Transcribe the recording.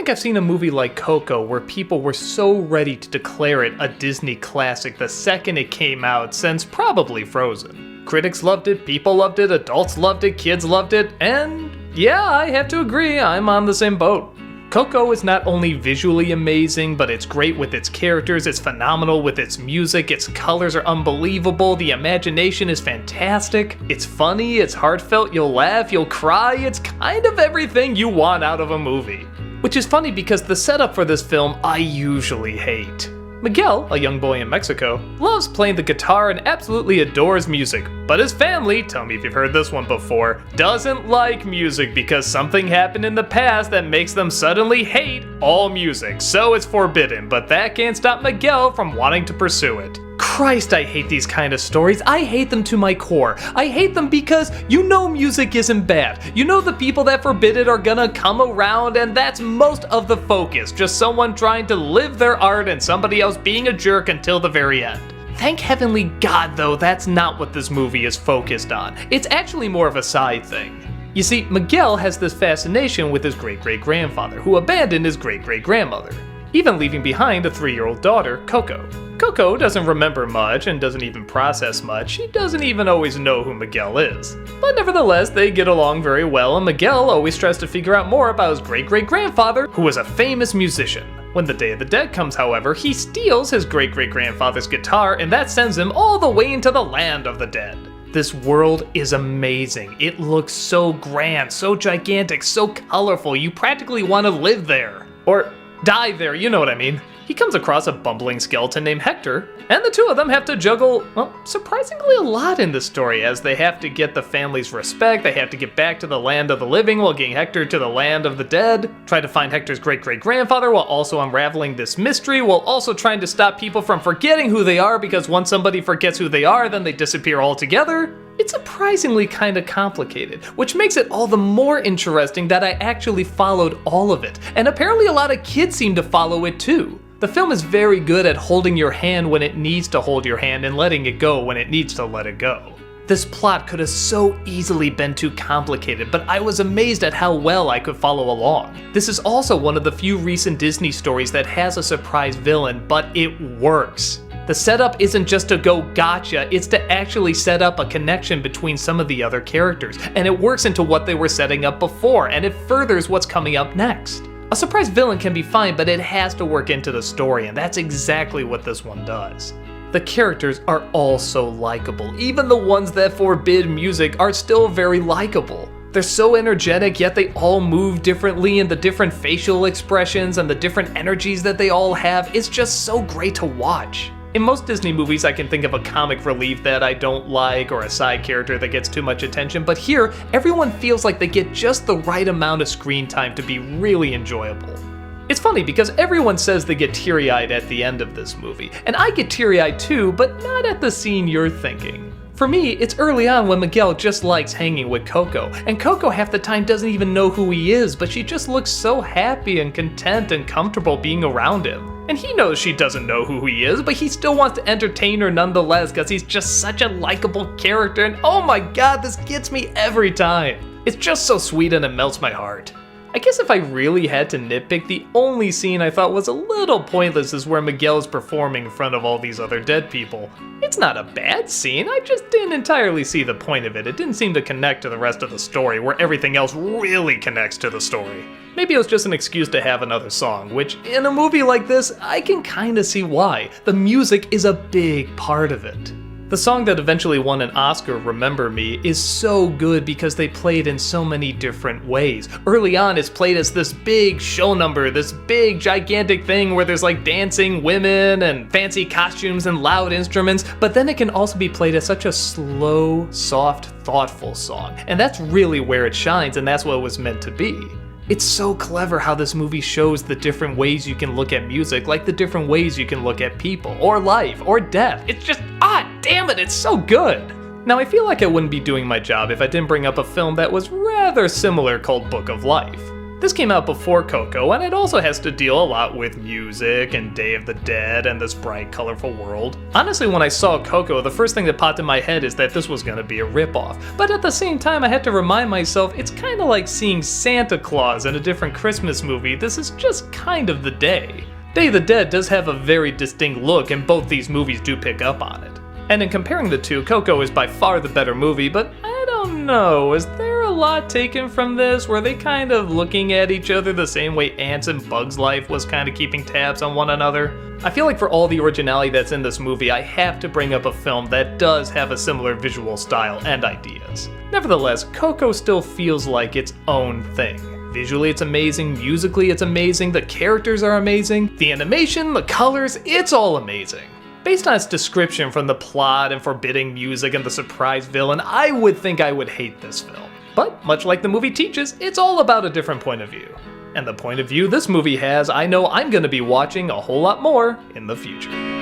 think I've seen a movie like Coco where people were so ready to declare it a Disney classic the second it came out since probably Frozen. Critics loved it, people loved it, adults loved it, kids loved it, and yeah, I have to agree, I'm on the same boat. Coco is not only visually amazing, but it's great with its characters, it's phenomenal with its music, its colors are unbelievable, the imagination is fantastic, it's funny, it's heartfelt, you'll laugh, you'll cry, it's kind of everything you want out of a movie. Which is funny because the setup for this film I usually hate. Miguel, a young boy in Mexico, loves playing the guitar and absolutely adores music, but his family, tell me if you've heard this one before, doesn't like music because something happened in the past that makes them suddenly hate all music, so it's forbidden, but that can't stop Miguel from wanting to pursue it. Christ, I hate these kind of stories. I hate them to my core. I hate them because you know music isn't bad. You know the people that forbid it are gonna come around, and that's most of the focus. Just someone trying to live their art and somebody else being a jerk until the very end. Thank heavenly God, though, that's not what this movie is focused on. It's actually more of a side thing. You see, Miguel has this fascination with his great-great-grandfather, who abandoned his great-great-grandmother, even leaving behind a 3-year-old daughter, Coco. Coco doesn't remember much and doesn't even process much. She doesn't even always know who Miguel is. But nevertheless, they get along very well, and Miguel always tries to figure out more about his great-great-grandfather, who was a famous musician. When the Day of the Dead comes, however, he steals his great-great-grandfather's guitar, and that sends him all the way into the land of the dead. This world is amazing. It looks so grand, so gigantic, so colorful, you practically want to live there. Or die there, you know what I mean. He comes across a bumbling skeleton named Hector, and the two of them have to juggle, well, surprisingly a lot in this story, as they have to get the family's respect, they have to get back to the land of the living while getting Hector to the land of the dead, try to find Hector's great-great-grandfather while also unraveling this mystery, while also trying to stop people from forgetting who they are, because once somebody forgets who they are, then they disappear altogether. It's surprisingly kinda complicated, which makes it all the more interesting that I actually followed all of it, and apparently a lot of kids seem to follow it too. The film is very good at holding your hand when it needs to hold your hand and letting it go when it needs to let it go. This plot could have so easily been too complicated, but I was amazed at how well I could follow along. This is also one of the few recent Disney stories that has a surprise villain, but it works. The setup isn't just to go gotcha, it's to actually set up a connection between some of the other characters, and it works into what they were setting up before, and it furthers what's coming up next. A surprise villain can be fine, but it has to work into the story, and that's exactly what this one does. The characters are all so likable. Even the ones that forbid music are still very likable. They're so energetic, yet they all move differently, and the different facial expressions and the different energies that they all have, it's just so great to watch. In most Disney movies, I can think of a comic relief that I don't like or a side character that gets too much attention, but here, everyone feels like they get just the right amount of screen time to be really enjoyable. It's funny because everyone says they get teary-eyed at the end of this movie, and I get teary-eyed too, but not at the scene you're thinking. For me, it's early on when Miguel just likes hanging with Coco, and Coco half the time doesn't even know who he is, but she just looks so happy and content and comfortable being around him. And he knows she doesn't know who he is, but he still wants to entertain her nonetheless because he's just such a likable character, and oh my god, this gets me every time. It's just so sweet and it melts my heart. I guess if I really had to nitpick, the only scene I thought was a little pointless is where Miguel is performing in front of all these other dead people. It's not a bad scene, I just didn't entirely see the point of it. It didn't seem to connect to the rest of the story, where everything else really connects to the story. Maybe it was just an excuse to have another song, which in a movie like this, I can kinda see why. The music is a big part of it. The song that eventually won an Oscar, Remember Me, is so good because they play it in so many different ways. Early on, it's played as this big show number, this big gigantic thing where there's like dancing women and fancy costumes and loud instruments, but then it can also be played as such a slow, soft, thoughtful song. And that's really where it shines, and that's what it was meant to be. It's so clever how this movie shows the different ways you can look at music, like the different ways you can look at people, or life, or death. It's just, damn it, it's so good! Now, I feel like I wouldn't be doing my job if I didn't bring up a film that was rather similar called Book of Life. This came out before Coco, and it also has to deal a lot with music and Day of the Dead and this bright, colorful world. Honestly, when I saw Coco, the first thing that popped in my head is that this was gonna be a ripoff. But at the same time, I had to remind myself it's kinda like seeing Santa Claus in a different Christmas movie. This is just kind of the day. Day of the Dead does have a very distinct look, and both these movies do pick up on it. And in comparing the two, Coco is by far the better movie, but I don't know, is there a lot taken from this? Were they kind of looking at each other the same way Ants and Bugs Life was kind of keeping tabs on one another? I feel like for all the originality that's in this movie, I have to bring up a film that does have a similar visual style and ideas. Nevertheless, Coco still feels like its own thing. Visually it's amazing, musically it's amazing, the characters are amazing, the animation, the colors, it's all amazing. Based on its description from the plot and forbidding music and the surprise villain, I would think I would hate this film. But, much like the movie teaches, it's all about a different point of view. And the point of view this movie has, I know I'm gonna be watching a whole lot more in the future.